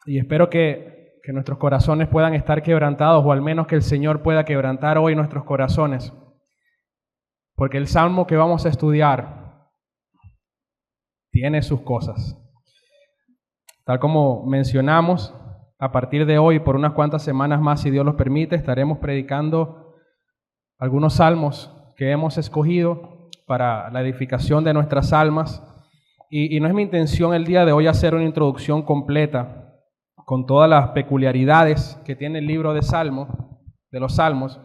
Y espero que nuestros corazones puedan estar quebrantados, o al menos que el Señor pueda quebrantar hoy nuestros corazones. Porque el Salmo que vamos a estudiar tiene sus cosas. Tal como mencionamos, a partir de hoy, por unas cuantas semanas más, si Dios los permite, estaremos predicando algunos salmos que hemos escogido para la edificación de nuestras almas. Y no es mi intención el día de hoy hacer una introducción completa con todas las peculiaridades que tiene el libro de los Salmos,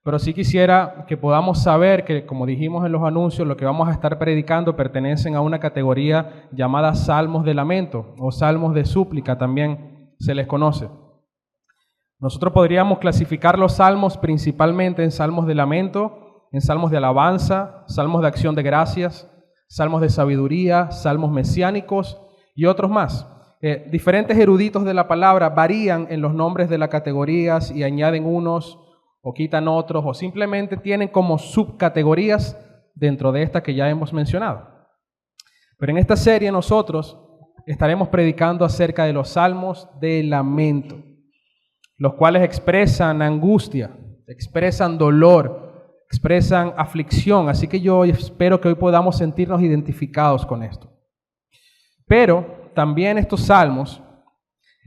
pero sí quisiera que podamos saber que, como dijimos en los anuncios, lo que vamos a estar predicando pertenecen a una categoría llamada Salmos de Lamento o Salmos de Súplica, también se les conoce. Nosotros podríamos clasificar los salmos principalmente en salmos de lamento, en salmos de alabanza, salmos de acción de gracias, salmos de sabiduría, salmos mesiánicos y otros más. Diferentes eruditos de la palabra varían en los nombres de las categorías y añaden unos o quitan otros o simplemente tienen como subcategorías dentro de esta que ya hemos mencionado. Pero en esta serie nosotros estaremos predicando acerca de los salmos de lamento, los cuales expresan angustia, expresan dolor, expresan aflicción. Así que yo espero que hoy podamos sentirnos identificados con esto. Pero también estos salmos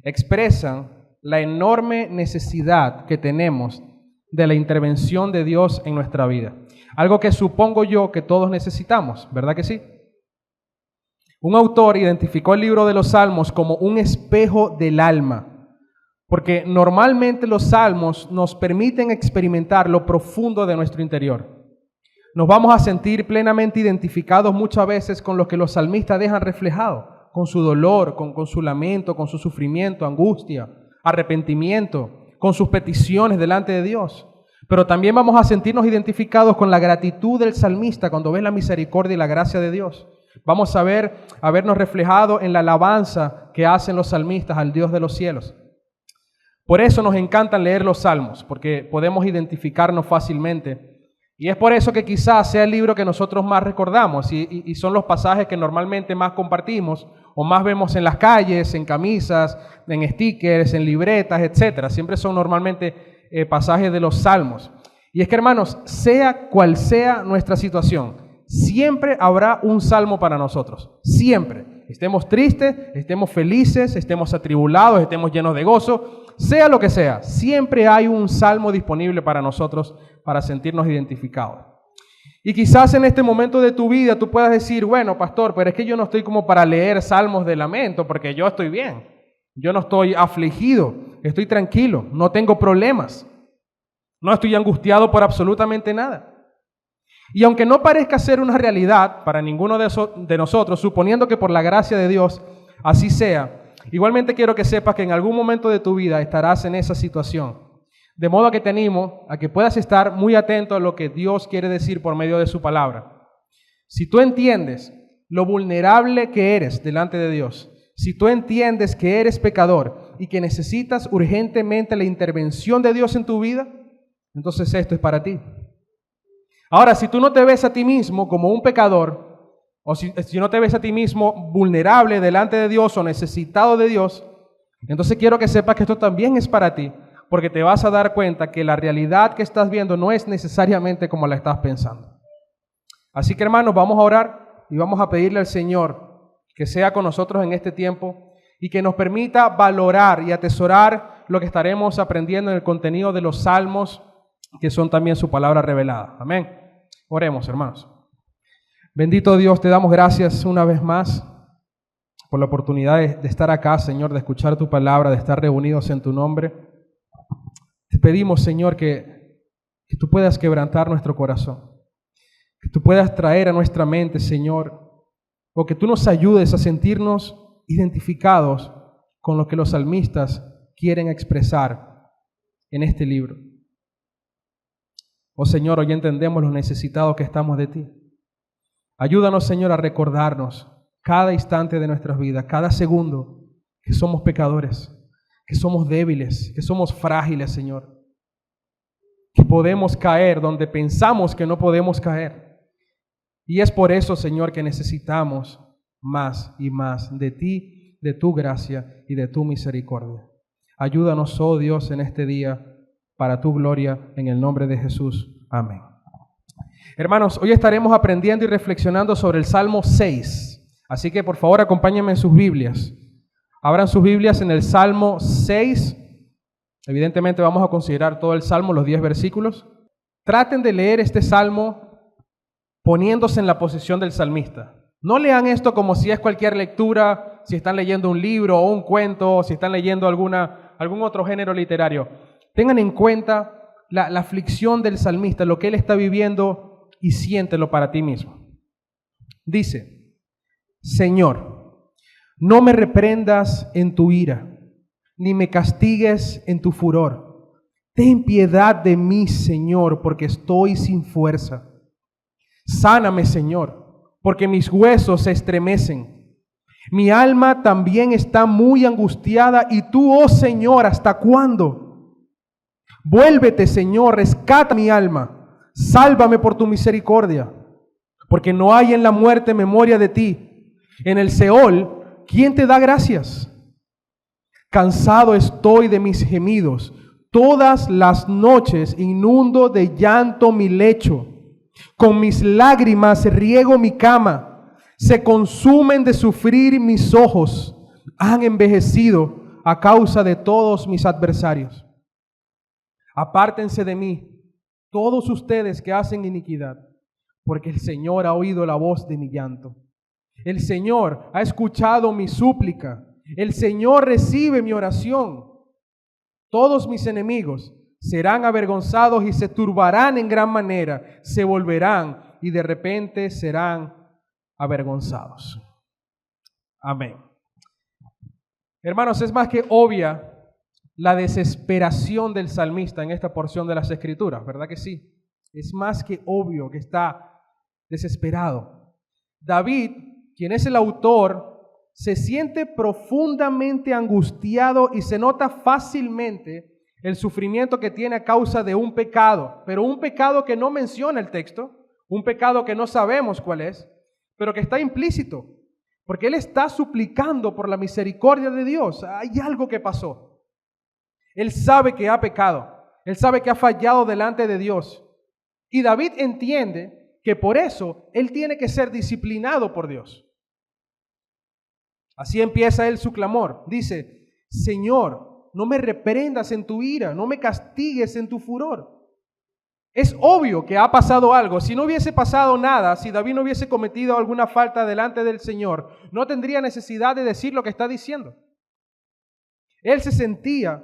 expresan la enorme necesidad que tenemos de la intervención de Dios en nuestra vida. Algo que supongo yo que todos necesitamos, ¿verdad que sí? Un autor identificó el libro de los Salmos como un espejo del alma, porque normalmente los salmos nos permiten experimentar lo profundo de nuestro interior. Nos vamos a sentir plenamente identificados muchas veces con lo que los salmistas dejan reflejado, con su dolor, con su lamento, con su sufrimiento, angustia, arrepentimiento, con sus peticiones delante de Dios. Pero también vamos a sentirnos identificados con la gratitud del salmista cuando ve la misericordia y la gracia de Dios. Vamos a vernos reflejados en la alabanza que hacen los salmistas al Dios de los cielos. Por eso nos encanta leer los salmos, porque podemos identificarnos fácilmente. Y es por eso que quizás sea el libro que nosotros más recordamos y son los pasajes que normalmente más compartimos o más vemos en las calles, en camisas, en stickers, en libretas, etc. Siempre son normalmente pasajes de los salmos. Y es que, hermanos, sea cual sea nuestra situación, siempre habrá un salmo para nosotros. Siempre. Estemos tristes, estemos felices, estemos atribulados, estemos llenos de gozo. Sea lo que sea, siempre hay un salmo disponible para nosotros para sentirnos identificados. Y quizás en este momento de tu vida tú puedas decir, bueno, pastor, pero es que yo no estoy como para leer salmos de lamento porque yo estoy bien. Yo no estoy afligido, estoy tranquilo, no tengo problemas. No estoy angustiado por absolutamente nada. Y aunque no parezca ser una realidad para ninguno de nosotros, suponiendo que por la gracia de Dios así sea, igualmente quiero que sepas que en algún momento de tu vida estarás en esa situación. De modo que te animo a que puedas estar muy atento a lo que Dios quiere decir por medio de su palabra. Si tú entiendes lo vulnerable que eres delante de Dios, si tú entiendes que eres pecador y que necesitas urgentemente la intervención de Dios en tu vida, entonces esto es para ti. Ahora, si tú no te ves a ti mismo como un pecador, o si no te ves a ti mismo vulnerable delante de Dios o necesitado de Dios, entonces quiero que sepas que esto también es para ti, porque te vas a dar cuenta que la realidad que estás viendo no es necesariamente como la estás pensando. Así que, hermanos, vamos a orar y vamos a pedirle al Señor que sea con nosotros en este tiempo y que nos permita valorar y atesorar lo que estaremos aprendiendo en el contenido de los salmos, que son también su palabra revelada. Amén. Oremos, hermanos. Bendito Dios, te damos gracias una vez más por la oportunidad de estar acá, Señor, de escuchar tu palabra, de estar reunidos en tu nombre. Te pedimos, Señor, que tú puedas quebrantar nuestro corazón, que tú puedas traer a nuestra mente, Señor, o que tú nos ayudes a sentirnos identificados con lo que los salmistas quieren expresar en este libro. Oh Señor, hoy entendemos lo necesitados que estamos de ti. Ayúdanos, Señor, a recordarnos cada instante de nuestras vidas, cada segundo, que somos pecadores, que somos débiles, que somos frágiles, Señor, que podemos caer donde pensamos que no podemos caer. Y es por eso, Señor, que necesitamos más y más de ti de tu gracia y de tu misericordia. Ayúdanos, oh Dios, en este día, para tu gloria, en el nombre de Jesús. Amén. Hermanos, hoy estaremos aprendiendo y reflexionando sobre el Salmo 6. Así que por favor acompáñenme en sus Biblias. Abran sus Biblias en el Salmo 6. Evidentemente vamos a considerar todo el Salmo, los 10 versículos. Traten de leer este Salmo poniéndose en la posición del salmista. No lean esto como si es cualquier lectura, si están leyendo un libro o un cuento, o si están leyendo algún otro género literario. Tengan en cuenta la aflicción del salmista, lo que él está viviendo, y siéntelo para ti mismo. Dice: Señor, no me reprendas en tu ira, ni me castigues en tu furor. Ten piedad de mí, Señor, porque estoy sin fuerza. Sáname, Señor, porque mis huesos se estremecen. Mi alma también está muy angustiada, y tú, oh Señor, ¿hasta cuándo? Vuélvete, Señor, rescata mi alma, sálvame por tu misericordia, porque no hay en la muerte memoria de ti. En el Seol, ¿quién te da gracias? Cansado estoy de mis gemidos, todas las noches inundo de llanto mi lecho. Con mis lágrimas riego mi cama, se consumen de sufrir mis ojos, han envejecido a causa de todos mis adversarios. Apártense de mí, todos ustedes que hacen iniquidad, porque el Señor ha oído la voz de mi llanto. El Señor ha escuchado mi súplica, el Señor recibe mi oración. Todos mis enemigos serán avergonzados y se turbarán en gran manera, se volverán y de repente serán avergonzados. Amén. Hermanos, es más que obvia la desesperación del salmista en esta porción de las Escrituras, ¿verdad que sí? Es más que obvio que está desesperado. David, quien es el autor, se siente profundamente angustiado y se nota fácilmente el sufrimiento que tiene a causa de un pecado, pero un pecado que no menciona el texto, un pecado que no sabemos cuál es, pero que está implícito, porque él está suplicando por la misericordia de Dios. Hay algo que pasó. Él sabe que ha pecado, él sabe que ha fallado delante de Dios, y David entiende que por eso él tiene que ser disciplinado por Dios. Así empieza él su clamor. Dice: Señor, no me reprendas en tu ira, no me castigues en tu furor. Es obvio que ha pasado algo. Si no hubiese pasado nada, si David no hubiese cometido alguna falta delante del Señor, no tendría necesidad de decir lo que está diciendo. Él se sentía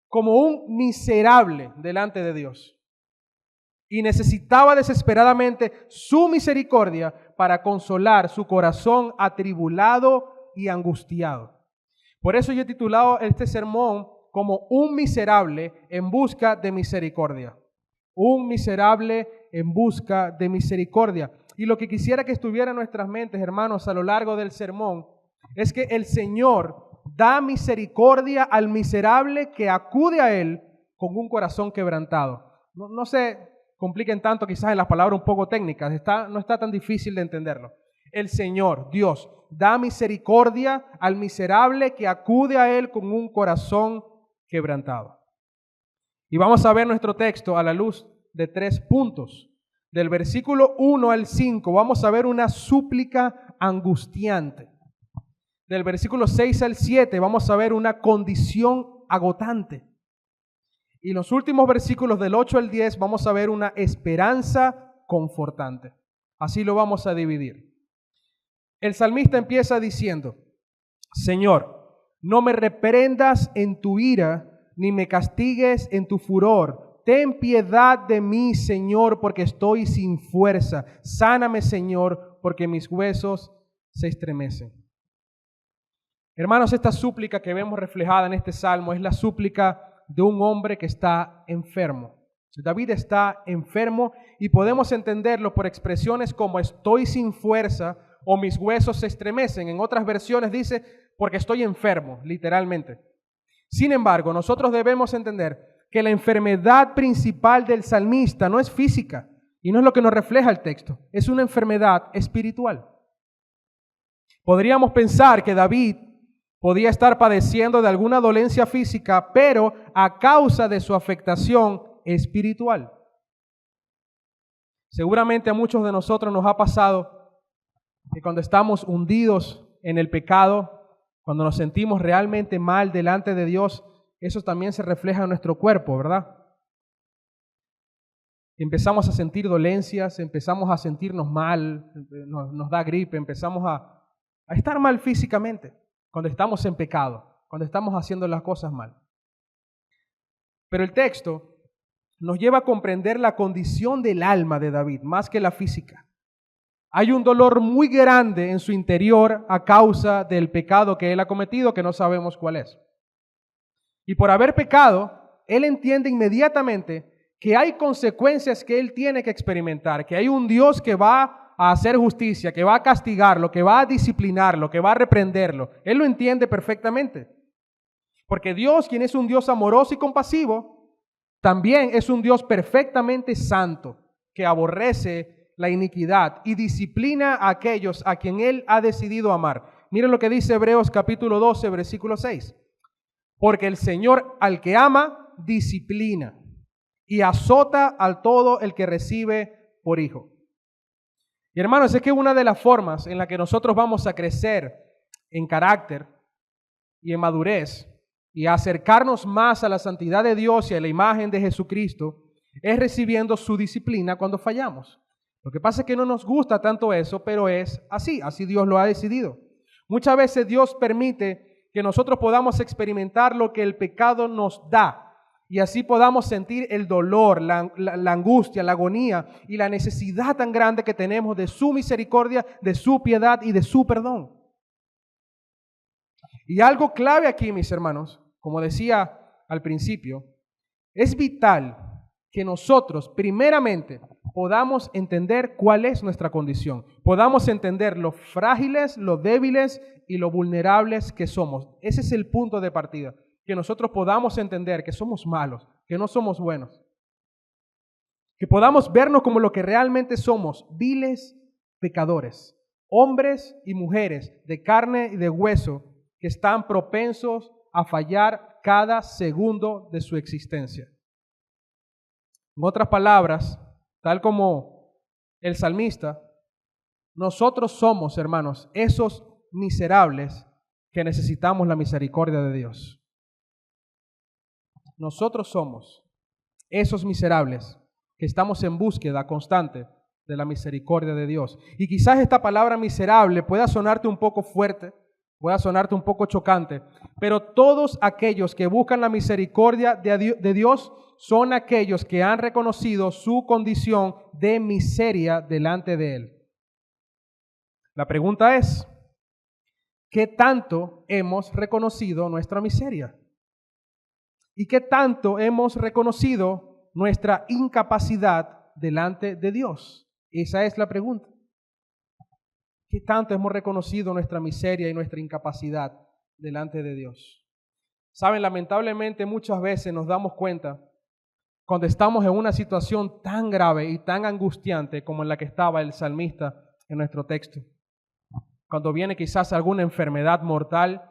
como un miserable delante de Dios y necesitaba desesperadamente su misericordia para consolar su corazón atribulado y angustiado. Por eso yo he titulado este sermón como Un miserable en busca de misericordia. Un miserable en busca de misericordia. Y lo que quisiera que estuviera en nuestras mentes, hermanos, a lo largo del sermón, es que el Señor da misericordia al miserable que acude a Él con un corazón quebrantado. No se compliquen tanto quizás en las palabras un poco técnicas, no está tan difícil de entenderlo. El Señor, Dios, da misericordia al miserable que acude a Él con un corazón quebrantado. Y vamos a ver nuestro texto a la luz de 3 puntos. Del versículo 1 al 5 vamos a ver una súplica angustiante. Del versículo 6 al 7 vamos a ver una condición agotante. Y los últimos versículos del 8 al 10 vamos a ver una esperanza confortante. Así lo vamos a dividir. El salmista empieza diciendo: Señor, no me reprendas en tu ira, ni me castigues en tu furor. Ten piedad de mí, Señor, porque estoy sin fuerza. Sáname, Señor, porque mis huesos se estremecen. Hermanos, esta súplica que vemos reflejada en este salmo es la súplica de un hombre que está enfermo. David está enfermo y podemos entenderlo por expresiones como estoy sin fuerza o mis huesos se estremecen. En otras versiones dice porque estoy enfermo, literalmente. Sin embargo, nosotros debemos entender que la enfermedad principal del salmista no es física y no es lo que nos refleja el texto, es una enfermedad espiritual. Podríamos pensar que David podía estar padeciendo de alguna dolencia física, pero a causa de su afectación espiritual. Seguramente a muchos de nosotros nos ha pasado que cuando estamos hundidos en el pecado, cuando nos sentimos realmente mal delante de Dios, eso también se refleja en nuestro cuerpo, ¿verdad? Empezamos a sentir dolencias, empezamos a sentirnos mal, nos da gripe, empezamos a estar mal físicamente cuando estamos en pecado, cuando estamos haciendo las cosas mal. Pero el texto nos lleva a comprender la condición del alma de David, más que la física. Hay un dolor muy grande en su interior a causa del pecado que él ha cometido, que no sabemos cuál es. Y por haber pecado, él entiende inmediatamente que hay consecuencias que él tiene que experimentar, que hay un Dios que va a hacer justicia, que va a castigarlo, que va a disciplinarlo, que va a reprenderlo. Él lo entiende perfectamente. Porque Dios, quien es un Dios amoroso y compasivo, también es un Dios perfectamente santo, que aborrece la iniquidad y disciplina a aquellos a quien Él ha decidido amar. Miren lo que dice Hebreos capítulo 12, versículo 6. Porque el Señor al que ama, disciplina y azota al todo el que recibe por hijo. Y hermanos, es que una de las formas en la que nosotros vamos a crecer en carácter y en madurez y a acercarnos más a la santidad de Dios y a la imagen de Jesucristo es recibiendo su disciplina cuando fallamos. Lo que pasa es que no nos gusta tanto eso, pero es así Dios lo ha decidido. Muchas veces Dios permite que nosotros podamos experimentar lo que el pecado nos da y así podamos sentir el dolor, la angustia, la agonía y la necesidad tan grande que tenemos de su misericordia, de su piedad y de su perdón. Y algo clave aquí, mis hermanos, como decía al principio, es vital que nosotros primeramente podamos entender cuál es nuestra condición, podamos entender lo frágiles, lo débiles y lo vulnerables que somos. Ese es el punto de partida, que nosotros podamos entender que somos malos, que no somos buenos, que podamos vernos como lo que realmente somos, viles pecadores, hombres y mujeres de carne y de hueso que están propensos a fallar cada segundo de su existencia. En otras palabras, tal como el salmista, nosotros somos, hermanos, esos miserables que necesitamos la misericordia de Dios. Nosotros somos esos miserables que estamos en búsqueda constante de la misericordia de Dios. Y quizás esta palabra miserable pueda sonarte un poco fuerte, pueda sonarte un poco chocante, pero todos aquellos que buscan la misericordia de Dios son aquellos que han reconocido su condición de miseria delante de Él. La pregunta es, ¿qué tanto hemos reconocido nuestra miseria? ¿Y qué tanto hemos reconocido nuestra incapacidad delante de Dios? Esa es la pregunta. ¿Qué tanto hemos reconocido nuestra miseria y nuestra incapacidad delante de Dios? Saben, lamentablemente muchas veces nos damos cuenta cuando estamos en una situación tan grave y tan angustiante como en la que estaba el salmista en nuestro texto. Cuando viene quizás alguna enfermedad mortal,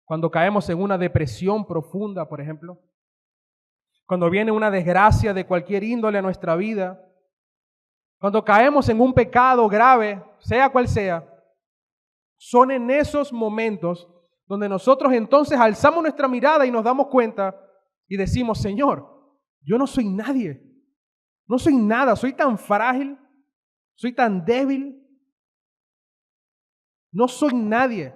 cuando caemos en una depresión profunda, por ejemplo, cuando viene una desgracia de cualquier índole a nuestra vida, cuando caemos en un pecado grave, sea cual sea, son en esos momentos donde nosotros entonces alzamos nuestra mirada y nos damos cuenta y decimos, Señor, yo no soy nadie, no soy nada, soy tan frágil, soy tan débil, no soy nadie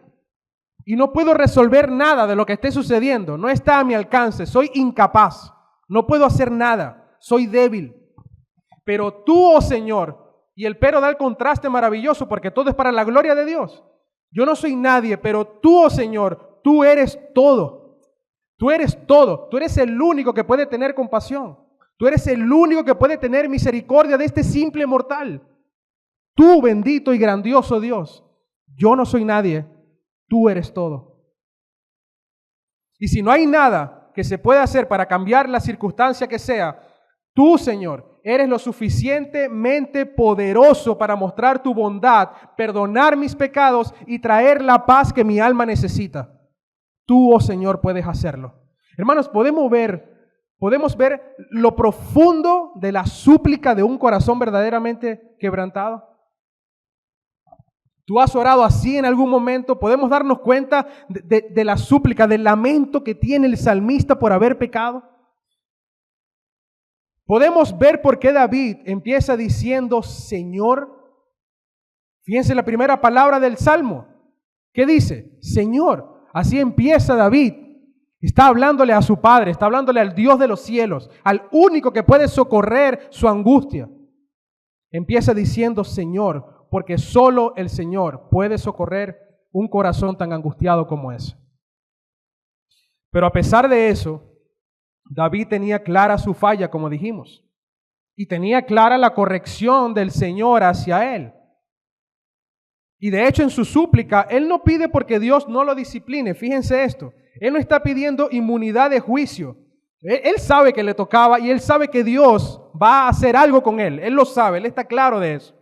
y no puedo resolver nada de lo que esté sucediendo, no está a mi alcance, soy incapaz, no puedo hacer nada, soy débil. Pero tú, oh Señor, y el pero da el contraste maravilloso porque todo es para la gloria de Dios. Yo no soy nadie, pero tú, oh Señor, tú eres todo. Tú eres todo. Tú eres el único que puede tener compasión. Tú eres el único que puede tener misericordia de este simple mortal. Tú, bendito y grandioso Dios, yo no soy nadie, tú eres todo. Y si no hay nada que se pueda hacer para cambiar la circunstancia que sea, tú, Señor, eres lo suficientemente poderoso para mostrar tu bondad, perdonar mis pecados y traer la paz que mi alma necesita. Tú, oh Señor, puedes hacerlo. Hermanos, podemos ver lo profundo de la súplica de un corazón verdaderamente quebrantado. ¿Tú has orado así en algún momento? Podemos darnos cuenta de la súplica, del lamento que tiene el salmista por haber pecado. Podemos ver por qué David empieza diciendo Señor. Fíjense la primera palabra del Salmo. ¿Qué dice? Señor. Así empieza David. Está hablándole a su Padre, está hablándole al Dios de los cielos, al único que puede socorrer su angustia. Empieza diciendo Señor, porque solo el Señor puede socorrer un corazón tan angustiado como ese. Pero a pesar de eso, David tenía clara su falla, como dijimos, y tenía clara la corrección del Señor hacia él. Y de hecho en su súplica, él no pide porque Dios no lo discipline. Fíjense esto, él no está pidiendo inmunidad de juicio. Él sabe que le tocaba y él sabe que Dios va a hacer algo con él. Él lo sabe, él está claro de eso.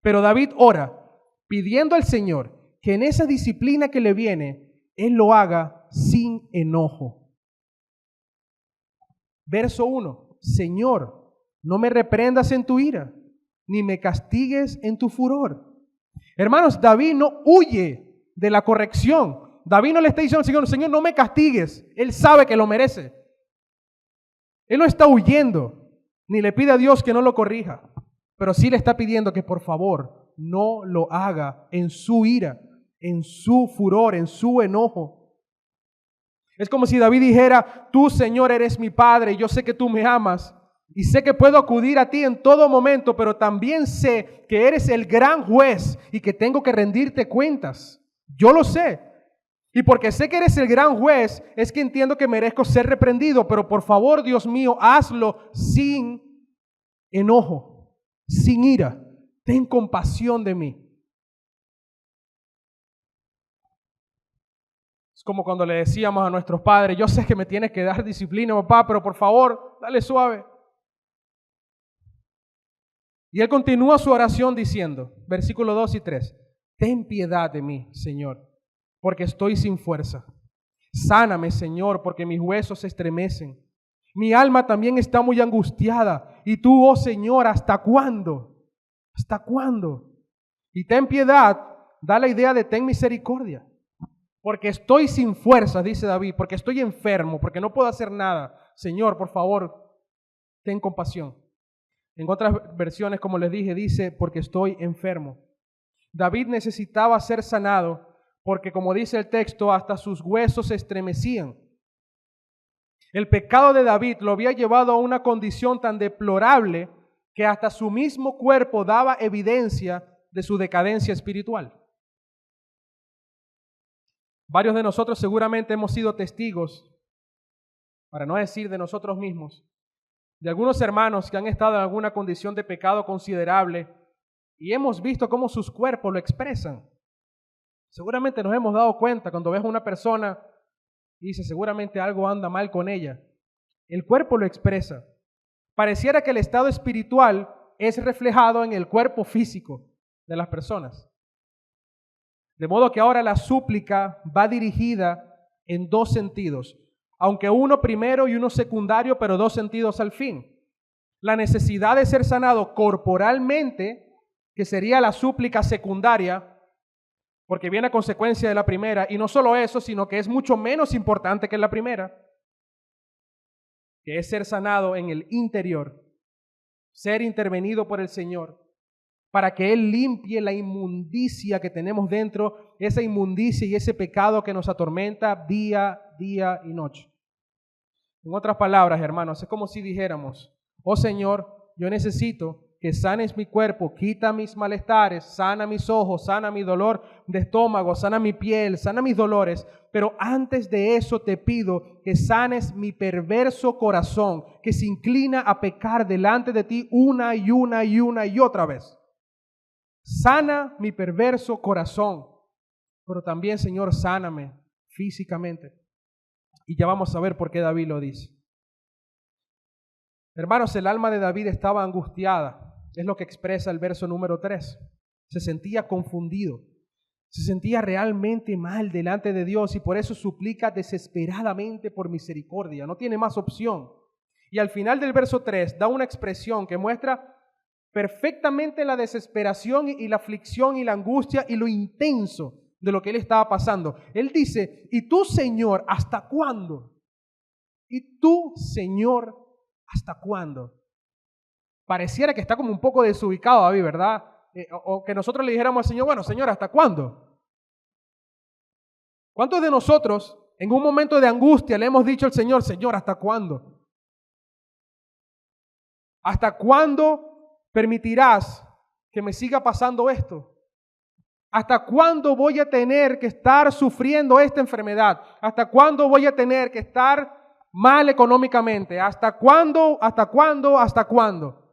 Pero David ora pidiendo al Señor que en esa disciplina que le viene, él lo haga sin enojo. Verso 1, Señor, no me reprendas en tu ira, ni me castigues en tu furor. Hermanos, David no huye de la corrección. David no le está diciendo al Señor, Señor, no me castigues. Él sabe que lo merece. Él no está huyendo, ni le pide a Dios que no lo corrija, pero sí le está pidiendo que por favor no lo haga en su ira, en su furor, en su enojo. Es como si David dijera, tú Señor eres mi Padre, yo sé que tú me amas y sé que puedo acudir a ti en todo momento, pero también sé que eres el gran juez y que tengo que rendirte cuentas. Yo lo sé. Y porque sé que eres el gran juez, es que entiendo que merezco ser reprendido, pero por favor, Dios mío, hazlo sin enojo, sin ira. Ten compasión de mí. Es como cuando le decíamos a nuestros padres, yo sé que me tienes que dar disciplina, papá, pero por favor, dale suave. Y él continúa su oración diciendo, versículos 2 y 3, ten piedad de mí, Señor, porque estoy sin fuerza. Sáname, Señor, porque mis huesos se estremecen. Mi alma también está muy angustiada. Y tú, oh Señor, ¿hasta cuándo? ¿Hasta cuándo? Y ten piedad, da la idea de ten misericordia. Porque estoy sin fuerzas, dice David, porque estoy enfermo, porque no puedo hacer nada. Señor, por favor, ten compasión. En otras versiones, como les dije, dice, porque estoy enfermo. David necesitaba ser sanado, porque como dice el texto, hasta sus huesos se estremecían. El pecado de David lo había llevado a una condición tan deplorable que hasta su mismo cuerpo daba evidencia de su decadencia espiritual. Varios de nosotros seguramente hemos sido testigos, para no decir de nosotros mismos, de algunos hermanos que han estado en alguna condición de pecado considerable y hemos visto cómo sus cuerpos lo expresan. Seguramente nos hemos dado cuenta cuando ves a una persona y dices, seguramente algo anda mal con ella. El cuerpo lo expresa. Pareciera que el estado espiritual es reflejado en el cuerpo físico de las personas. De modo que ahora la súplica va dirigida en dos sentidos, aunque uno primero y uno secundario, pero dos sentidos al fin. La necesidad de ser sanado corporalmente, que sería la súplica secundaria, porque viene a consecuencia de la primera, y no solo eso, sino que es mucho menos importante que la primera, que es ser sanado en el interior, ser intervenido por el Señor, para que Él limpie la inmundicia que tenemos dentro, esa inmundicia y ese pecado que nos atormenta día y noche. En otras palabras, hermanos, es como si dijéramos, oh Señor, yo necesito que sanes mi cuerpo, quita mis malestares, sana mis ojos, sana mi dolor de estómago, sana mi piel, sana mis dolores, pero antes de eso te pido que sanes mi perverso corazón, que se inclina a pecar delante de ti una y otra vez. Sana mi perverso corazón, pero también, Señor, sáname físicamente. Y ya vamos a ver por qué David lo dice. Hermanos, el alma de David estaba angustiada. Es lo que expresa el verso número 3. Se sentía confundido. Se sentía realmente mal delante de Dios y por eso suplica desesperadamente por misericordia. No tiene más opción. Y al final del verso 3 da una expresión que muestra perfectamente la desesperación y la aflicción y la angustia y lo intenso de lo que él estaba pasando. Él dice, ¿y tú, Señor, hasta cuándo? ¿Y tú, Señor, hasta cuándo? Pareciera que está como un poco desubicado David, ¿verdad? O que nosotros le dijéramos al Señor, bueno, Señor, ¿hasta cuándo? ¿Cuántos de nosotros en un momento de angustia le hemos dicho al Señor, Señor, ¿hasta cuándo? ¿Hasta cuándo permitirás que me siga pasando esto? ¿Hasta cuándo voy a tener que estar sufriendo esta enfermedad? ¿Hasta cuándo voy a tener que estar mal económicamente? ¿Hasta cuándo? ¿Hasta cuándo? ¿Hasta cuándo?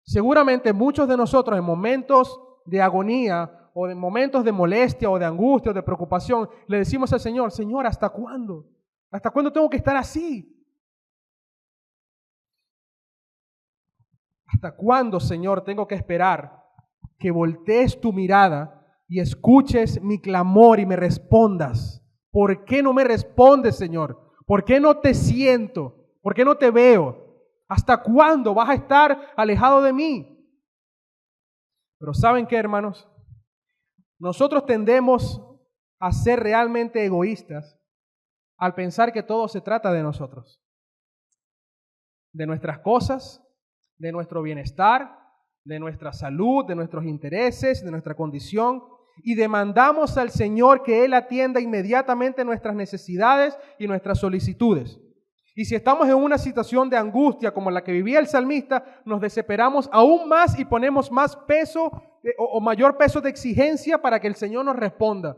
Seguramente muchos de nosotros en momentos de agonía o en momentos de molestia o de angustia o de preocupación le decimos al Señor, Señor, ¿hasta cuándo? ¿Hasta cuándo tengo que estar así? ¿Hasta cuándo, Señor, tengo que esperar que voltees tu mirada y escuches mi clamor y me respondas? ¿Por qué no me respondes, Señor? ¿Por qué no te siento? ¿Por qué no te veo? ¿Hasta cuándo vas a estar alejado de mí? Pero ¿saben qué, hermanos? Nosotros tendemos a ser realmente egoístas al pensar que todo se trata de nosotros, de nuestras cosas, de nuestro bienestar, de nuestra salud, de nuestros intereses, de nuestra condición, y demandamos al Señor que Él atienda inmediatamente nuestras necesidades y nuestras solicitudes. Y si estamos en una situación de angustia como la que vivía el salmista, nos desesperamos aún más y ponemos más peso o mayor peso de exigencia para que el Señor nos responda.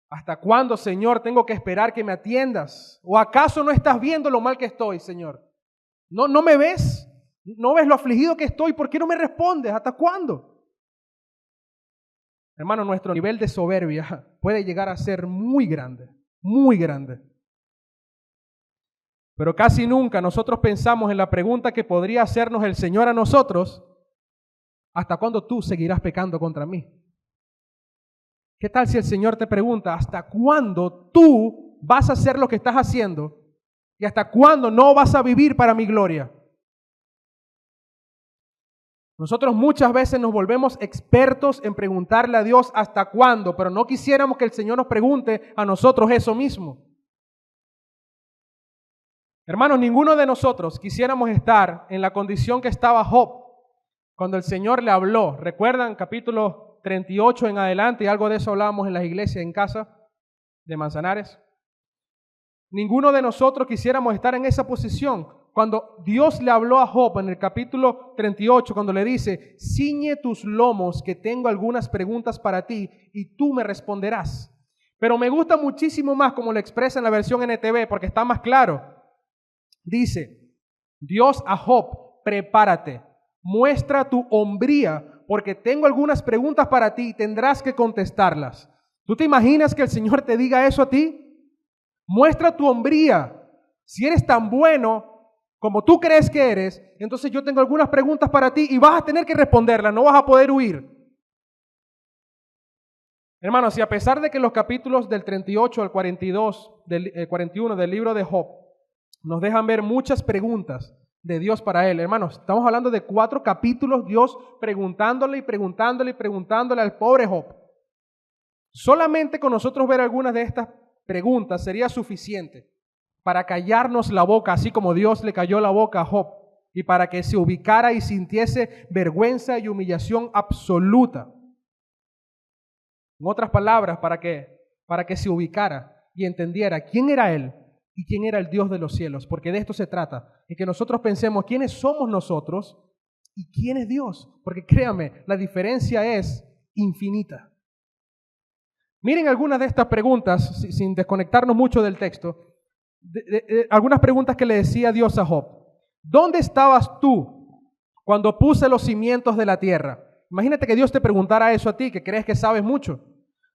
¿Hasta cuándo, Señor, tengo que esperar que me atiendas? ¿O acaso no estás viendo lo mal que estoy, Señor? ¿No me ves? ¿No ves lo afligido que estoy? ¿Por qué no me respondes? ¿Hasta cuándo? Hermano, nuestro nivel de soberbia puede llegar a ser muy grande, muy grande. Pero casi nunca nosotros pensamos en la pregunta que podría hacernos el Señor a nosotros, ¿hasta cuándo tú seguirás pecando contra mí? ¿Qué tal si el Señor te pregunta, ¿hasta cuándo tú vas a hacer lo que estás haciendo? ¿Y hasta cuándo no vas a vivir para mi gloria? Nosotros muchas veces nos volvemos expertos en preguntarle a Dios hasta cuándo, pero no quisiéramos que el Señor nos pregunte a nosotros eso mismo. Hermanos, ninguno de nosotros quisiéramos estar en la condición que estaba Job cuando el Señor le habló. ¿Recuerdan capítulo 38 en adelante? Y algo de eso hablábamos en las iglesias en casa de Manzanares. Ninguno de nosotros quisiéramos estar en esa posición. Cuando Dios le habló a Job en el capítulo 38, cuando le dice, ciñe tus lomos que tengo algunas preguntas para ti y tú me responderás. Pero me gusta muchísimo más como lo expresa en la versión NTV porque está más claro. Dice, Dios a Job, prepárate, muestra tu hombría porque tengo algunas preguntas para ti y tendrás que contestarlas. ¿Tú te imaginas que el Señor te diga eso a ti? Muestra tu hombría. Si eres tan bueno como tú crees que eres, entonces yo tengo algunas preguntas para ti y vas a tener que responderlas, no vas a poder huir. Hermanos, y a pesar de que los capítulos del 38 al 41 del libro de Job nos dejan ver muchas preguntas de Dios para él, hermanos, estamos hablando de 4 capítulos, Dios preguntándole y preguntándole y preguntándole al pobre Job. Solamente con nosotros ver algunas de estas preguntas sería suficiente para callarnos la boca, así como Dios le calló la boca a Job, y para que se ubicara y sintiese vergüenza y humillación absoluta. En otras palabras, para que se ubicara y entendiera quién era él y quién era el Dios de los cielos, porque de esto se trata, y que nosotros pensemos quiénes somos nosotros y quién es Dios, porque créanme, la diferencia es infinita. Miren algunas de estas preguntas, sin desconectarnos mucho del texto, algunas preguntas que le decía Dios a Job. ¿Dónde estabas tú cuando puse los cimientos de la tierra? Imagínate que Dios te preguntara eso a ti, que crees que sabes mucho.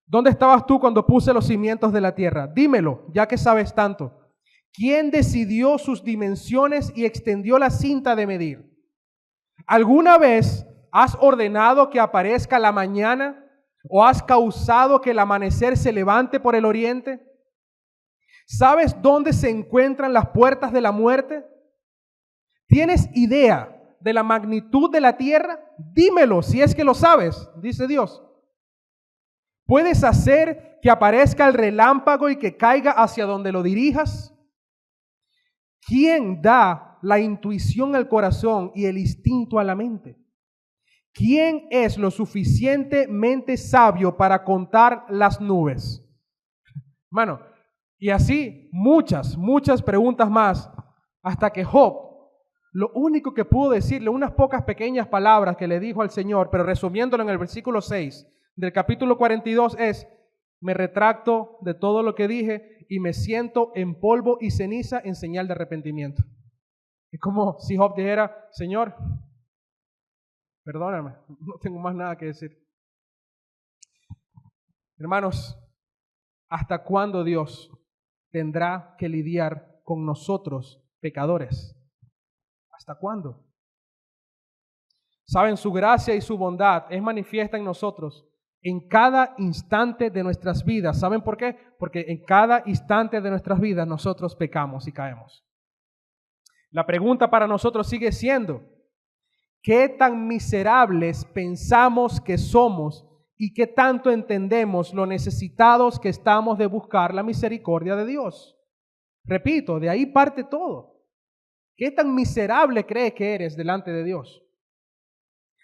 ¿Dónde estabas tú cuando puse los cimientos de la tierra? Dímelo, ya que sabes tanto. ¿Quién decidió sus dimensiones y extendió la cinta de medir? ¿Alguna vez has ordenado que aparezca la mañana o has causado que el amanecer se levante por el oriente? ¿Sabes dónde se encuentran las puertas de la muerte? ¿Tienes idea de la magnitud de la tierra? Dímelo si es que lo sabes, dice Dios. ¿Puedes hacer que aparezca el relámpago y que caiga hacia donde lo dirijas? ¿Quién da la intuición al corazón y el instinto a la mente? ¿Quién es lo suficientemente sabio para contar las nubes? Hermano, y así muchas preguntas más, hasta que Job, lo único que pudo decirle, unas pocas pequeñas palabras que le dijo al Señor, pero resumiéndolo en el versículo 6 del capítulo 42 es: me retracto de todo lo que dije y me siento en polvo y ceniza en señal de arrepentimiento. Es como si Job dijera: Señor, perdóname, no tengo más nada que decir. Hermanos, ¿hasta cuándo Dios tendrá que lidiar con nosotros, pecadores? ¿Hasta cuándo? Saben, su gracia y su bondad es manifiesta en nosotros en cada instante de nuestras vidas. ¿Saben por qué? Porque en cada instante de nuestras vidas nosotros pecamos y caemos. La pregunta para nosotros sigue siendo: ¿qué tan miserables pensamos que somos y qué tanto entendemos lo necesitados que estamos de buscar la misericordia de Dios? Repito, de ahí parte todo. ¿Qué tan miserable crees que eres delante de Dios?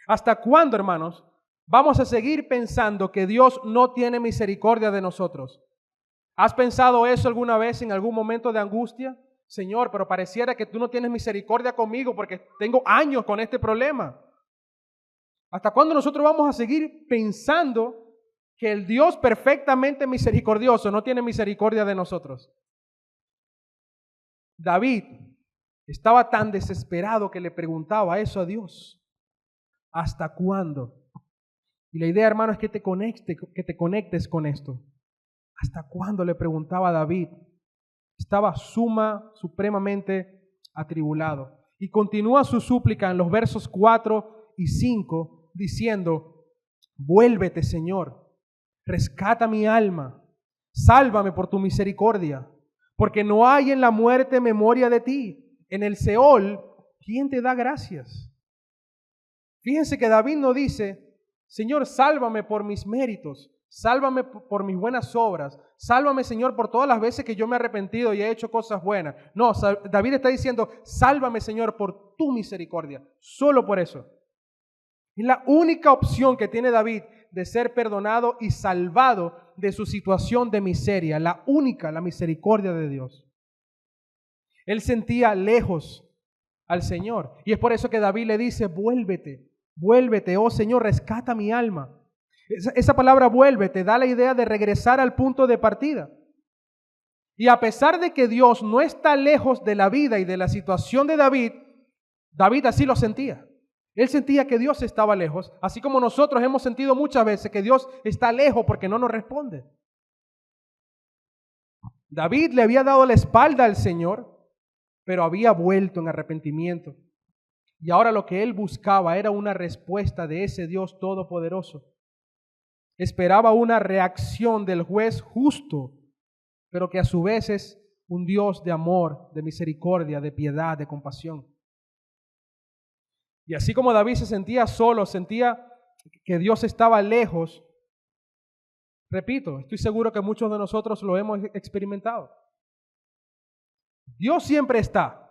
¿Hasta cuándo, hermanos, vamos a seguir pensando que Dios no tiene misericordia de nosotros? ¿Has pensado eso alguna vez en algún momento de angustia? Señor, pero pareciera que tú no tienes misericordia conmigo porque tengo años con este problema. ¿Hasta cuándo nosotros vamos a seguir pensando que el Dios perfectamente misericordioso no tiene misericordia de nosotros? David estaba tan desesperado que le preguntaba eso a Dios: ¿hasta cuándo? Y la idea, hermano, es que te conectes con esto. ¿Hasta cuándo?, le preguntaba a David. Estaba supremamente atribulado. Y continúa su súplica en los versos 4 y 5 diciendo: vuélvete, Señor, rescata mi alma, sálvame por tu misericordia, porque no hay en la muerte memoria de ti. En el Seol, ¿quién te da gracias? Fíjense que David no dice: Señor, sálvame por mis méritos, sálvame por mis buenas obras, sálvame, Señor, por todas las veces que yo me he arrepentido y he hecho cosas buenas. No, David está diciendo: sálvame, Señor, por tu misericordia, solo por eso. Es la única opción que tiene David de ser perdonado y salvado de su situación de miseria, la única, la misericordia de Dios. Él sentía lejos al Señor y es por eso que David le dice: vuélvete, vuélvete, oh Señor, rescata mi alma. Esa palabra vuélvete da la idea de regresar al punto de partida. Y a pesar de que Dios no está lejos de la vida y de la situación de David, David así lo sentía. Él sentía que Dios estaba lejos, así como nosotros hemos sentido muchas veces que Dios está lejos porque no nos responde. David le había dado la espalda al Señor, pero había vuelto en arrepentimiento. Y ahora lo que él buscaba era una respuesta de ese Dios todopoderoso. Esperaba una reacción del juez justo, pero que a su vez es un Dios de amor, de misericordia, de piedad, de compasión. Y así como David se sentía solo, sentía que Dios estaba lejos, repito, estoy seguro que muchos de nosotros lo hemos experimentado. Dios siempre está,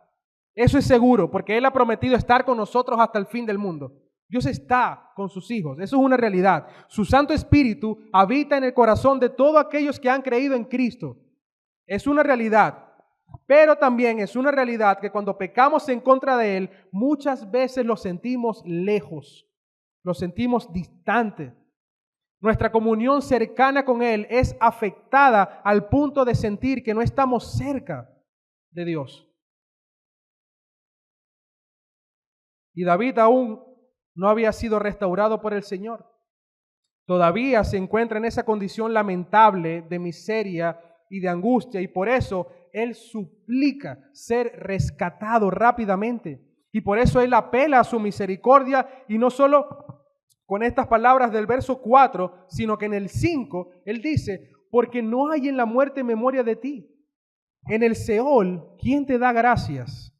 eso es seguro, porque Él ha prometido estar con nosotros hasta el fin del mundo. Dios está con sus hijos, eso es una realidad. Su Santo Espíritu habita en el corazón de todos aquellos que han creído en Cristo. Es una realidad, pero también es una realidad que cuando pecamos en contra de Él, muchas veces lo sentimos lejos, lo sentimos distante. Nuestra comunión cercana con Él es afectada al punto de sentir que no estamos cerca de Dios. Y David aún no había sido restaurado por el Señor. Todavía se encuentra en esa condición lamentable de miseria y de angustia, y por eso él suplica ser rescatado rápidamente. Y por eso él apela a su misericordia, y no solo con estas palabras del verso 4, sino que en el 5 él dice, porque no hay en la muerte memoria de ti. En el Seol, ¿quién te da gracias?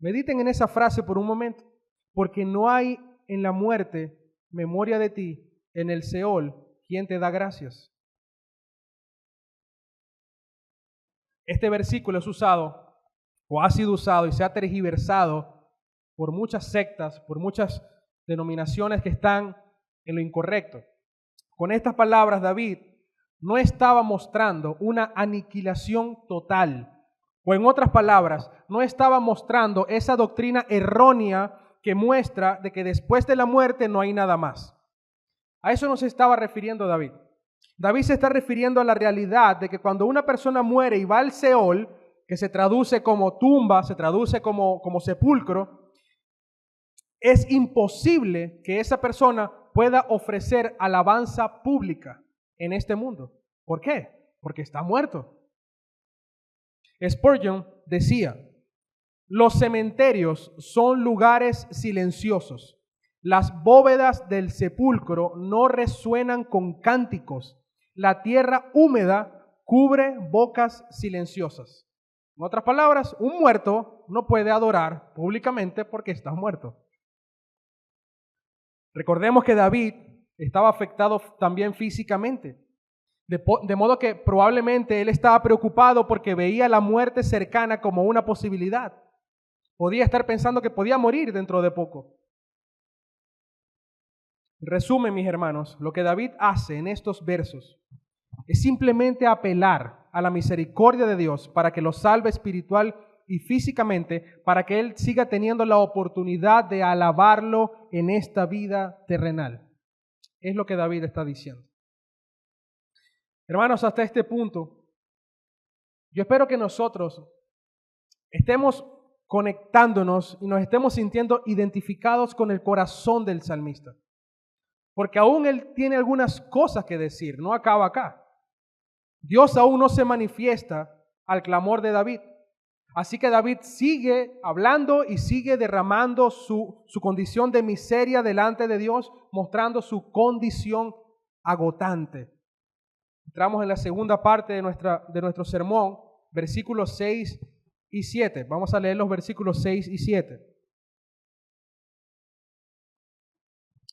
Mediten en esa frase por un momento. Porque no hay en la muerte memoria de ti. En el Seol, ¿quién te da gracias? Este versículo es usado, o ha sido usado y se ha tergiversado por muchas sectas, por muchas denominaciones que están en lo incorrecto. Con estas palabras, David no estaba mostrando una aniquilación total, o en otras palabras, no estaba mostrando esa doctrina errónea que muestra de que después de la muerte no hay nada más. A eso no se estaba refiriendo David. David se está refiriendo a la realidad de que cuando una persona muere y va al Seol, que se traduce como tumba, se traduce como sepulcro, es imposible que esa persona pueda ofrecer alabanza pública en este mundo. ¿Por qué? Porque está muerto. Spurgeon decía, los cementerios son lugares silenciosos. Las bóvedas del sepulcro no resuenan con cánticos. La tierra húmeda cubre bocas silenciosas. En otras palabras, un muerto no puede adorar públicamente porque está muerto. Recordemos que David estaba afectado también físicamente, de modo que probablemente él estaba preocupado porque veía la muerte cercana como una posibilidad. Podía estar pensando que podía morir dentro de poco. En resumen, mis hermanos, lo que David hace en estos versos es simplemente apelar a la misericordia de Dios para que lo salve espiritual y físicamente, para que él siga teniendo la oportunidad de alabarlo en esta vida terrenal. Es lo que David está diciendo. Hermanos, hasta este punto, yo espero que nosotros estemos conectándonos y nos estemos sintiendo identificados con el corazón del salmista. Porque aún él tiene algunas cosas que decir, no acaba acá. Dios aún no se manifiesta al clamor de David. Así que David sigue hablando y sigue derramando su condición de miseria delante de Dios, mostrando su condición agotante. Entramos en la segunda parte de nuestro sermón, versículos 6 y 7. Vamos a leer los versículos 6 y 7.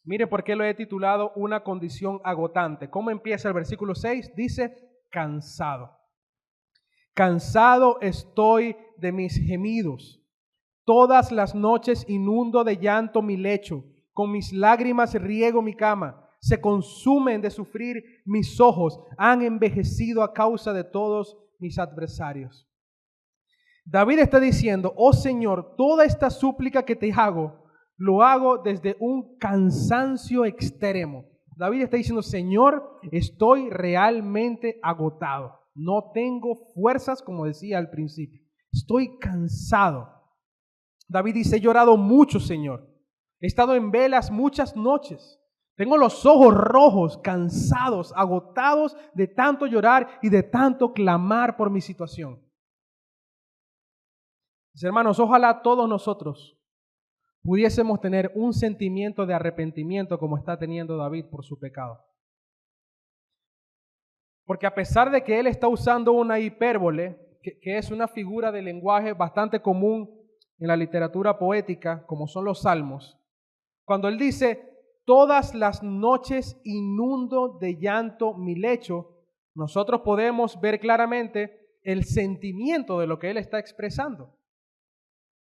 Mire por qué lo he titulado una condición agotante. ¿Cómo empieza el versículo 6? Dice, cansado. Cansado estoy de mis gemidos. Todas las noches inundo de llanto mi lecho. Con mis lágrimas riego mi cama. Se consumen de sufrir mis ojos. Han envejecido a causa de todos mis adversarios. David está diciendo, oh Señor, toda esta súplica que te hago, lo hago desde un cansancio extremo. David está diciendo, Señor, estoy realmente agotado. No tengo fuerzas, como decía al principio. Estoy cansado. David dice, he llorado mucho, Señor. He estado en velas muchas noches. Tengo los ojos rojos, cansados, agotados de tanto llorar y de tanto clamar por mi situación. Mis hermanos, ojalá todos nosotros pudiésemos tener un sentimiento de arrepentimiento como está teniendo David por su pecado. Porque a pesar de que él está usando una hipérbole, que es una figura de lenguaje bastante común en la literatura poética, como son los salmos, cuando él dice, todas las noches inundo de llanto mi lecho, nosotros podemos ver claramente el sentimiento de lo que él está expresando.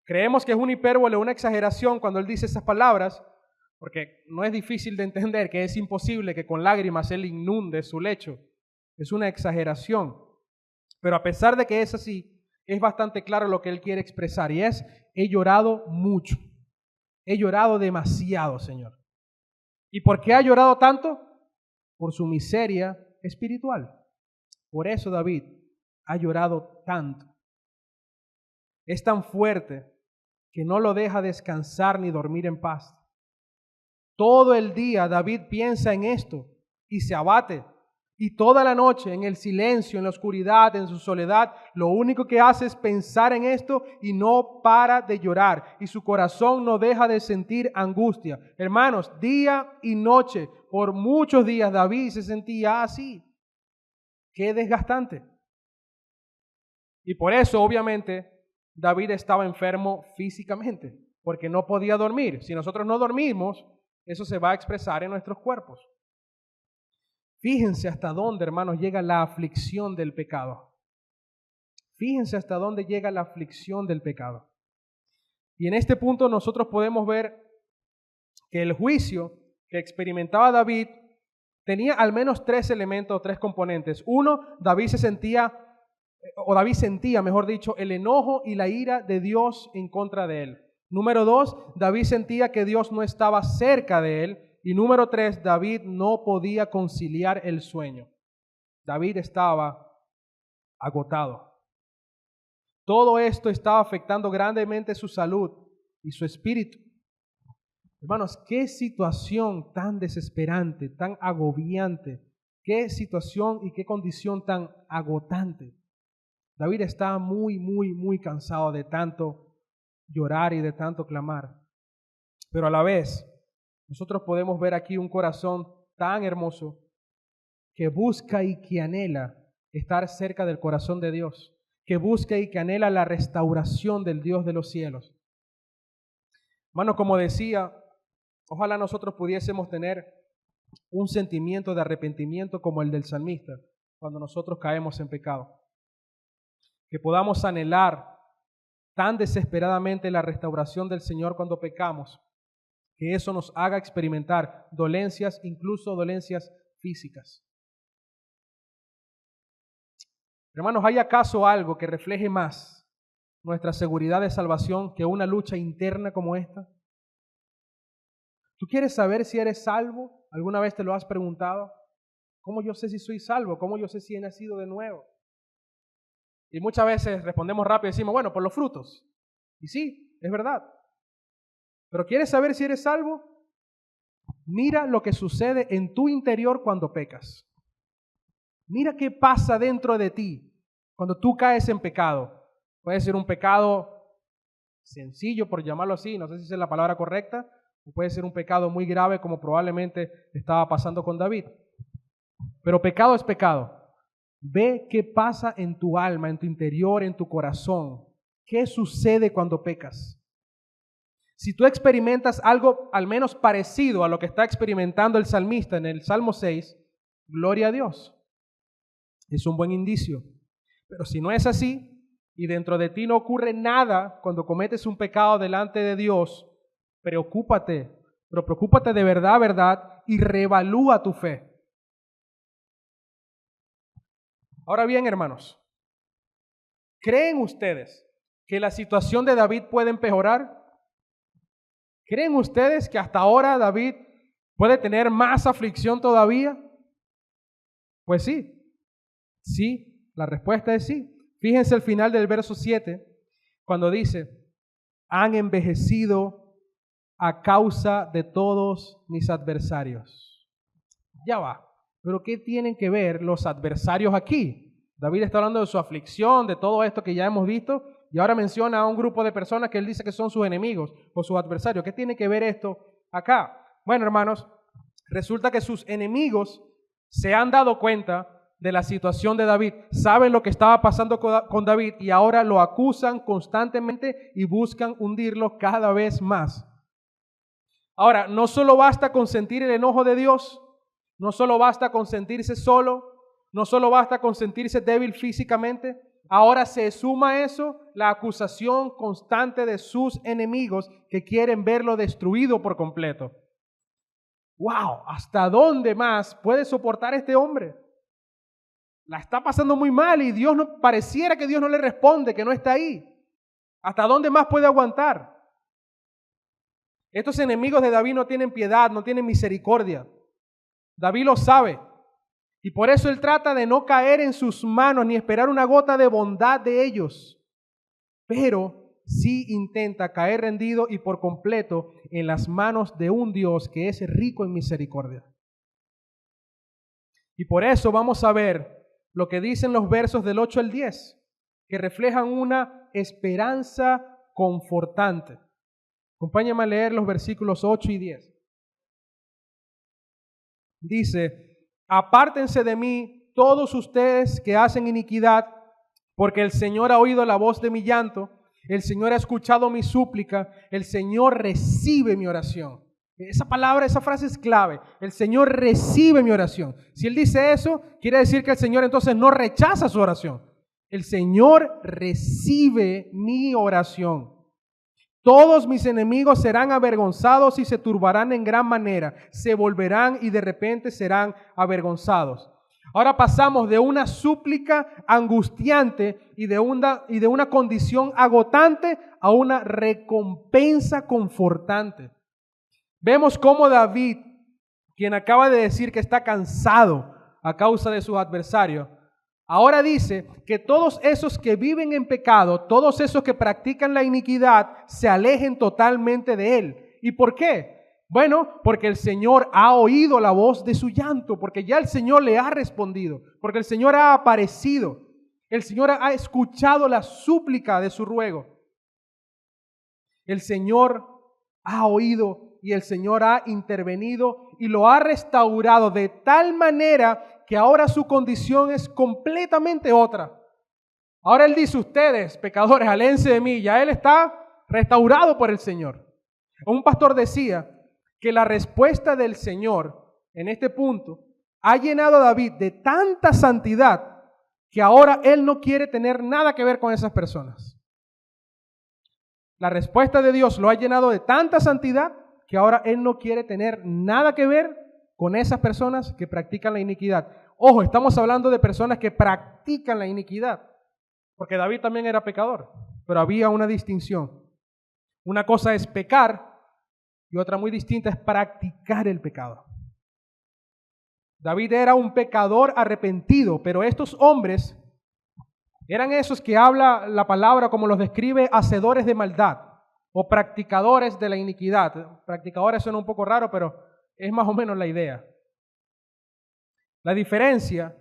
Creemos que es una hipérbole, una exageración cuando él dice esas palabras, porque no es difícil de entender que es imposible que con lágrimas él inunde su lecho. Es una exageración. Pero a pesar de que es así, es bastante claro lo que él quiere expresar y es, he llorado mucho. He llorado demasiado, Señor. ¿Y por qué ha llorado tanto? Por su miseria espiritual. Por eso David ha llorado tanto. Es tan fuerte que no lo deja descansar ni dormir en paz. Todo el día David piensa en esto y se abate. Y toda la noche, en el silencio, en la oscuridad, en su soledad, lo único que hace es pensar en esto y no para de llorar. Y su corazón no deja de sentir angustia. Hermanos, día y noche, por muchos días David se sentía así. Qué desgastante. Y por eso, obviamente, David estaba enfermo físicamente, porque no podía dormir. Si nosotros no dormimos, eso se va a expresar en nuestros cuerpos. Fíjense hasta dónde, hermanos, llega la aflicción del pecado. Fíjense hasta dónde llega la aflicción del pecado. Y en este punto nosotros podemos ver que el juicio que experimentaba David tenía al menos tres elementos, tres componentes. Uno, David sentía, mejor dicho, el enojo y la ira de Dios en contra de él. Número dos, David sentía que Dios no estaba cerca de él. Y número tres, David no podía conciliar el sueño. David estaba agotado. Todo esto estaba afectando grandemente su salud y su espíritu. Hermanos, qué situación tan desesperante, tan agobiante, qué situación y qué condición tan agotante. David estaba muy cansado de tanto llorar y de tanto clamar. Pero a la vez, nosotros podemos ver aquí un corazón tan hermoso que busca y que anhela estar cerca del corazón de Dios, que busca y que anhela la restauración del Dios de los cielos. Hermano, como decía, ojalá nosotros pudiésemos tener un sentimiento de arrepentimiento como el del salmista cuando nosotros caemos en pecado. Que podamos anhelar tan desesperadamente la restauración del Señor cuando pecamos, que eso nos haga experimentar dolencias, incluso dolencias físicas. Hermanos, ¿hay acaso algo que refleje más nuestra seguridad de salvación que una lucha interna como esta? ¿Tú quieres saber si eres salvo? ¿Alguna vez te lo has preguntado? ¿Cómo yo sé si soy salvo? ¿Cómo yo sé si he nacido de nuevo? Y muchas veces respondemos rápido y decimos, bueno, por los frutos. Y sí, es verdad. Pero ¿quieres saber si eres salvo? Mira lo que sucede en tu interior cuando pecas. Mira qué pasa dentro de ti cuando tú caes en pecado. Puede ser un pecado sencillo, por llamarlo así, no sé si es la palabra correcta, o puede ser un pecado muy grave como probablemente estaba pasando con David. Pero pecado es pecado. Ve qué pasa en tu alma, en tu interior, en tu corazón. ¿Qué sucede cuando pecas? Si tú experimentas algo al menos parecido a lo que está experimentando el salmista en el Salmo 6, gloria a Dios. Es un buen indicio. Pero si no es así y dentro de ti no ocurre nada cuando cometes un pecado delante de Dios, preocúpate, pero preocúpate de verdad, y reevalúa tu fe. Ahora bien, hermanos, ¿creen ustedes que la situación de David puede empeorar? ¿Creen ustedes que hasta ahora David puede tener más aflicción todavía? Pues sí, la respuesta es sí. Fíjense el final del verso 7, cuando dice, han envejecido a causa de todos mis adversarios. Ya va, pero ¿qué tienen que ver los adversarios aquí? David está hablando de su aflicción, de todo esto que ya hemos visto, y ahora menciona a un grupo de personas que él dice que son sus enemigos o sus adversarios. ¿Qué tiene que ver esto acá? Bueno, hermanos, resulta que sus enemigos se han dado cuenta de la situación de David, saben lo que estaba pasando con David y ahora lo acusan constantemente y buscan hundirlo cada vez más. Ahora, no solo basta con sentir el enojo de Dios, no solo basta con sentirse solo, no solo basta con sentirse débil físicamente, ahora se suma a eso la acusación constante de sus enemigos que quieren verlo destruido por completo. ¡Wow! ¿Hasta dónde más puede soportar este hombre? La está pasando muy mal y Dios no, pareciera que Dios no le responde, que no está ahí. ¿Hasta dónde más puede aguantar? Estos enemigos de David no tienen piedad, no tienen misericordia. David lo sabe. Y por eso él trata de no caer en sus manos ni esperar una gota de bondad de ellos. Pero sí intenta caer rendido y por completo en las manos de un Dios que es rico en misericordia. Y por eso vamos a ver lo que dicen los versos del 8 al 10, que reflejan una esperanza confortante. Acompáñame a leer los versículos 8 y 10. Dice: apártense de mí todos ustedes que hacen iniquidad, porque el Señor ha oído la voz de mi llanto, el Señor ha escuchado mi súplica, el Señor recibe mi oración. Esa palabra, esa frase es clave. El Señor recibe mi oración. Si Él dice eso, quiere decir que el Señor entonces no rechaza su oración. El Señor recibe mi oración. Todos mis enemigos serán avergonzados y se turbarán en gran manera. Se volverán y de repente serán avergonzados. Ahora pasamos de una súplica angustiante y de una condición agotante a una recompensa confortante. Vemos cómo David, quien acaba de decir que está cansado a causa de sus adversarios, ahora dice que todos esos que viven en pecado, todos esos que practican la iniquidad, se alejen totalmente de él. ¿Y por qué? Bueno, porque el Señor ha oído la voz de su llanto, porque ya el Señor le ha respondido, porque el Señor ha aparecido, el Señor ha escuchado la súplica de su ruego. El Señor ha oído y el Señor ha intervenido y lo ha restaurado de tal manera que ahora su condición es completamente otra. Ahora Él dice: ustedes, pecadores, aléjense de mí. Ya Él está restaurado por el Señor. Un pastor decía que la respuesta del Señor en este punto ha llenado a David de tanta santidad que ahora Él no quiere tener nada que ver con esas personas. La respuesta de Dios lo ha llenado de tanta santidad que ahora Él no quiere tener nada que ver con esas personas que practican la iniquidad. Ojo, estamos hablando de personas que practican la iniquidad, porque David también era pecador, pero había una distinción. Una cosa es pecar y otra muy distinta es practicar el pecado. David era un pecador arrepentido, pero estos hombres eran esos que habla la palabra como los describe, hacedores de maldad o practicadores de la iniquidad. Practicadores suena un poco raro, pero es más o menos la idea. La diferencia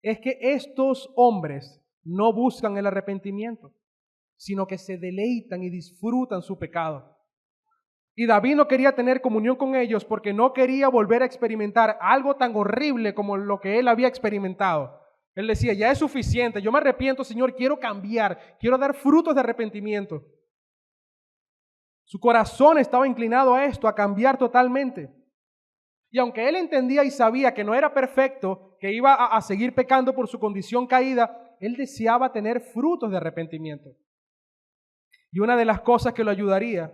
es que estos hombres no buscan el arrepentimiento, sino que se deleitan y disfrutan su pecado. Y David no quería tener comunión con ellos porque no quería volver a experimentar algo tan horrible como lo que él había experimentado. Él decía: ya es suficiente, yo me arrepiento, Señor, quiero cambiar, quiero dar frutos de arrepentimiento. Su corazón estaba inclinado a esto, a cambiar totalmente. Y aunque él entendía y sabía que no era perfecto, que iba a seguir pecando por su condición caída, él deseaba tener frutos de arrepentimiento. Y una de las cosas que lo ayudaría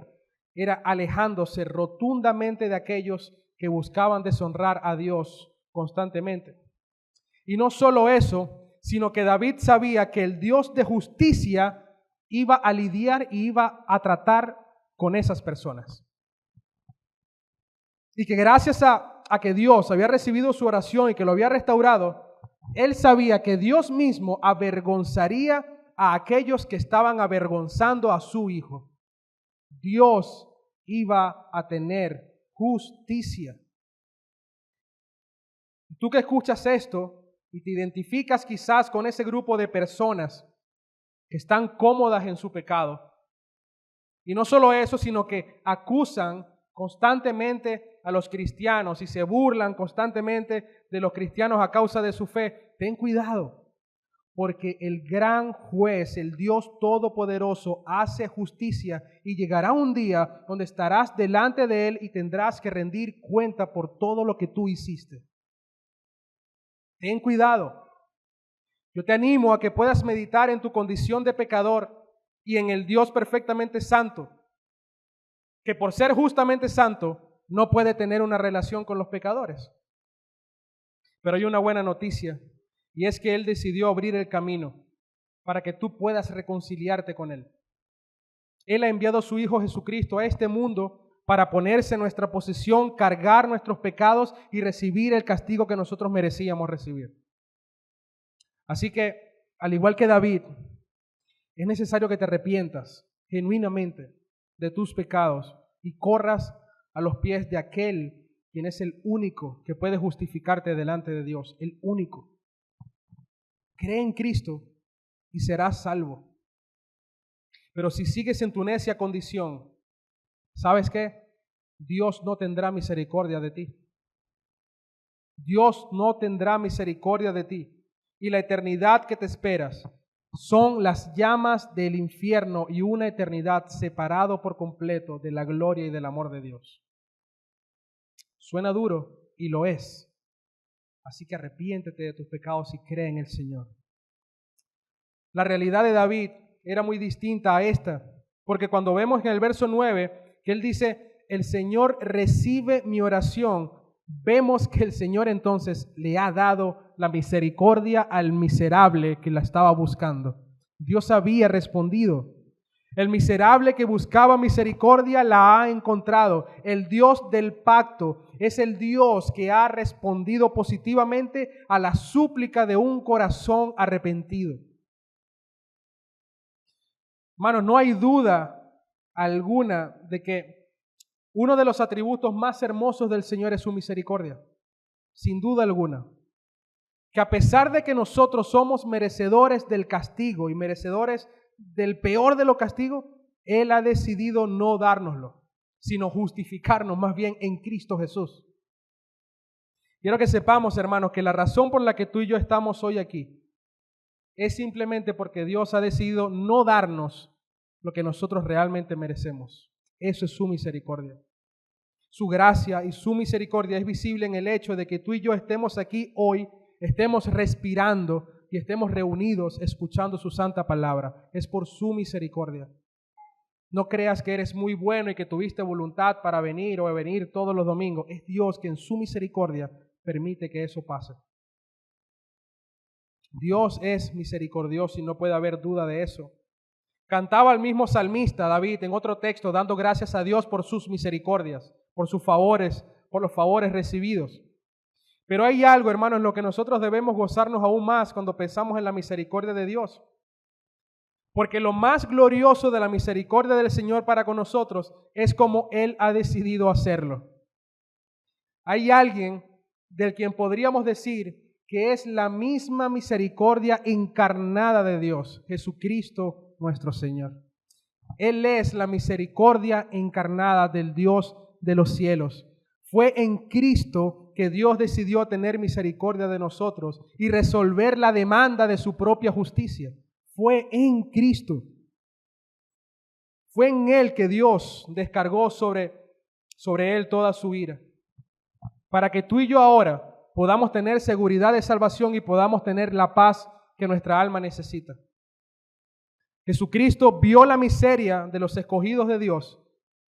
era alejándose rotundamente de aquellos que buscaban deshonrar a Dios constantemente. Y no solo eso, sino que David sabía que el Dios de justicia iba a lidiar y iba a tratar con esas personas. Y que gracias a que Dios había recibido su oración y que lo había restaurado, él sabía que Dios mismo avergonzaría a aquellos que estaban avergonzando a su hijo. Dios iba a tener justicia. Tú que escuchas esto y te identificas quizás con ese grupo de personas que están cómodas en su pecado. Y no solo eso, sino que acusan constantemente a los cristianos y se burlan constantemente de los cristianos a causa de su fe. Ten cuidado, porque el gran juez, el Dios Todopoderoso, hace justicia y llegará un día donde estarás delante de Él y tendrás que rendir cuenta por todo lo que tú hiciste. Ten cuidado. Yo te animo a que puedas meditar en tu condición de pecador y en el Dios perfectamente santo, que por ser justamente santo no puede tener una relación con los pecadores. Pero hay una buena noticia, y es que Él decidió abrir el camino para que tú puedas reconciliarte con Él. Él ha enviado a su Hijo Jesucristo a este mundo para ponerse en nuestra posición, cargar nuestros pecados y recibir el castigo que nosotros merecíamos recibir. Así que, al igual que David, es necesario que te arrepientas genuinamente de tus pecados y corras a los pies de aquel quien es el único que puede justificarte delante de Dios, el único. Cree en Cristo y serás salvo. Pero si sigues en tu necia condición, ¿sabes qué? Dios no tendrá misericordia de ti. Dios no tendrá misericordia de ti. Y la eternidad que te esperas son las llamas del infierno y una eternidad separado por completo de la gloria y del amor de Dios. Suena duro y lo es. Así que arrepiéntete de tus pecados y cree en el Señor. La realidad de David era muy distinta a esta, porque cuando vemos en el verso 9 que él dice, el Señor recibe mi oración, vemos que el Señor entonces le ha dado la misericordia al miserable que la estaba buscando. Dios había respondido. El miserable que buscaba misericordia la ha encontrado. El Dios del pacto es el Dios que ha respondido positivamente a la súplica de un corazón arrepentido. Hermanos, no hay duda alguna de que uno de los atributos más hermosos del Señor es su misericordia, sin duda alguna. Que a pesar de que nosotros somos merecedores del castigo y merecedores del peor de los castigos, Él ha decidido no dárnoslo, sino justificarnos más bien en Cristo Jesús. Quiero que sepamos, hermanos, que la razón por la que tú y yo estamos hoy aquí es simplemente porque Dios ha decidido no darnos lo que nosotros realmente merecemos. Eso es su misericordia. Su gracia y su misericordia es visible en el hecho de que tú y yo estemos aquí hoy, estemos respirando y estemos reunidos escuchando su santa palabra. Es por su misericordia. No creas que eres muy bueno y que tuviste voluntad para venir o venir todos los domingos. Es Dios que en su misericordia permite que eso pase. Dios es misericordioso y no puede haber duda de eso. Cantaba el mismo salmista David en otro texto dando gracias a Dios por sus misericordias, por sus favores, por los favores recibidos. Pero hay algo, hermanos, en lo que nosotros debemos gozarnos aún más cuando pensamos en la misericordia de Dios. Porque lo más glorioso de la misericordia del Señor para con nosotros es como Él ha decidido hacerlo. Hay alguien del quien podríamos decir que es la misma misericordia encarnada de Dios, Jesucristo nuestro Señor. Él es la misericordia encarnada del Dios de los cielos. Fue en Cristo que Dios decidió tener misericordia de nosotros y resolver la demanda de su propia justicia. Fue en Cristo. Fue en Él que Dios descargó sobre Él toda su ira. Para que tú y yo ahora podamos tener seguridad de salvación y podamos tener la paz que nuestra alma necesita. Jesucristo vio la miseria de los escogidos de Dios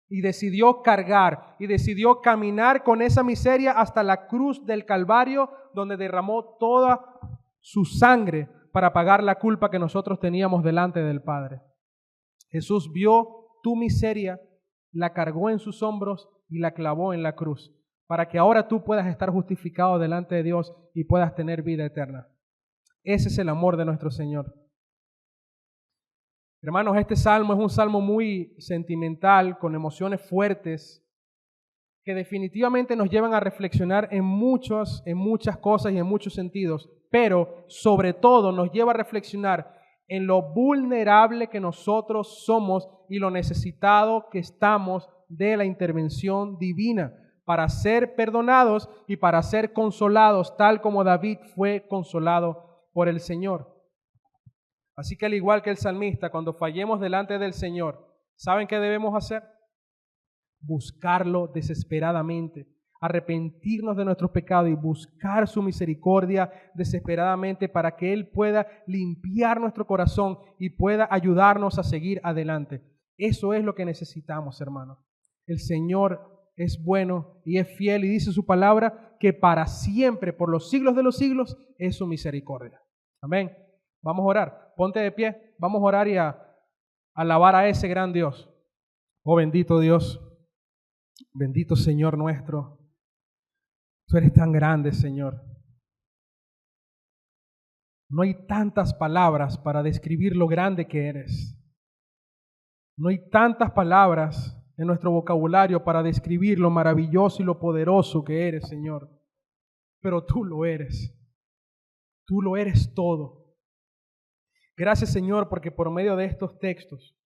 y decidió cargar y decidió caminar con esa miseria hasta la cruz del Calvario, donde derramó toda su sangre para pagar la culpa que nosotros teníamos delante del Padre. Jesús vio tu miseria, la cargó en sus hombros y la clavó en la cruz, para que ahora tú puedas estar justificado delante de Dios y puedas tener vida eterna. Ese es el amor de nuestro Señor. Hermanos, este salmo es un salmo muy sentimental, con emociones fuertes, que definitivamente nos llevan a reflexionar en muchas cosas y en muchos sentidos, pero sobre todo nos lleva a reflexionar en lo vulnerable que nosotros somos y lo necesitado que estamos de la intervención divina para ser perdonados y para ser consolados, tal como David fue consolado por el Señor. Así que al igual que el salmista, cuando fallemos delante del Señor, ¿saben qué debemos hacer? Buscarlo desesperadamente, arrepentirnos de nuestros pecados y buscar su misericordia desesperadamente para que Él pueda limpiar nuestro corazón y pueda ayudarnos a seguir adelante. Eso es lo que necesitamos, hermanos. El Señor es bueno y es fiel y dice su palabra que para siempre, por los siglos de los siglos, es su misericordia. Amén. Vamos a orar. Ponte de pie. Vamos a orar y a alabar a ese gran Dios. Oh bendito Dios, bendito Señor nuestro. Tú eres tan grande, Señor. No hay tantas palabras para describir lo grande que eres. No hay tantas palabras en nuestro vocabulario para describir lo maravilloso y lo poderoso que eres, Señor. Pero tú lo eres. Tú lo eres todo. Gracias, Señor, porque por medio de estos textos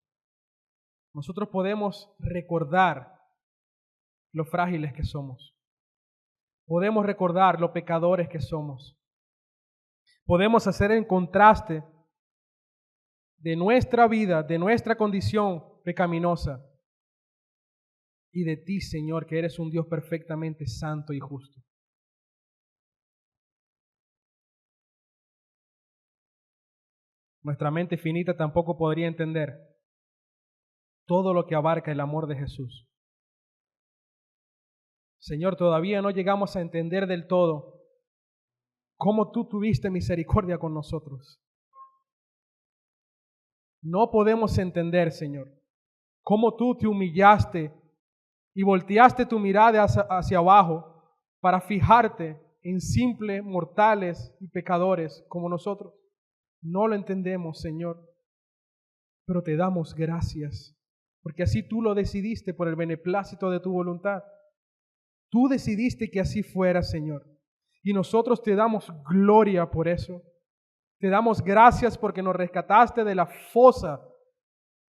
nosotros podemos recordar lo frágiles que somos. Podemos recordar lo pecadores que somos. Podemos hacer el contraste de nuestra vida, de nuestra condición pecaminosa y de ti, Señor, que eres un Dios perfectamente santo y justo. Nuestra mente finita tampoco podría entender todo lo que abarca el amor de Jesús. Señor, todavía no llegamos a entender del todo cómo tú tuviste misericordia con nosotros. No podemos entender, Señor, cómo tú te humillaste y volteaste tu mirada hacia abajo para fijarte en simples mortales y pecadores como nosotros. No lo entendemos, Señor, pero te damos gracias, porque así tú lo decidiste por el beneplácito de tu voluntad. Tú decidiste que así fuera, Señor, y nosotros te damos gloria por eso. Te damos gracias porque nos rescataste de la fosa,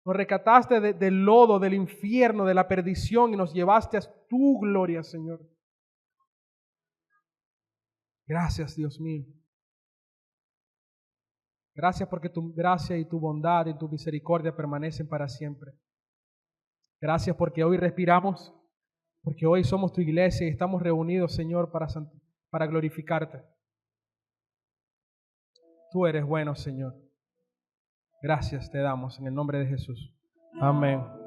nos rescataste del lodo, del infierno, de la perdición y nos llevaste a tu gloria, Señor. Gracias, Dios mío. Gracias porque tu gracia y tu bondad y tu misericordia permanecen para siempre. Gracias porque hoy respiramos, porque hoy somos tu iglesia y estamos reunidos, Señor, para glorificarte. Tú eres bueno, Señor. Gracias te damos en el nombre de Jesús. Amén.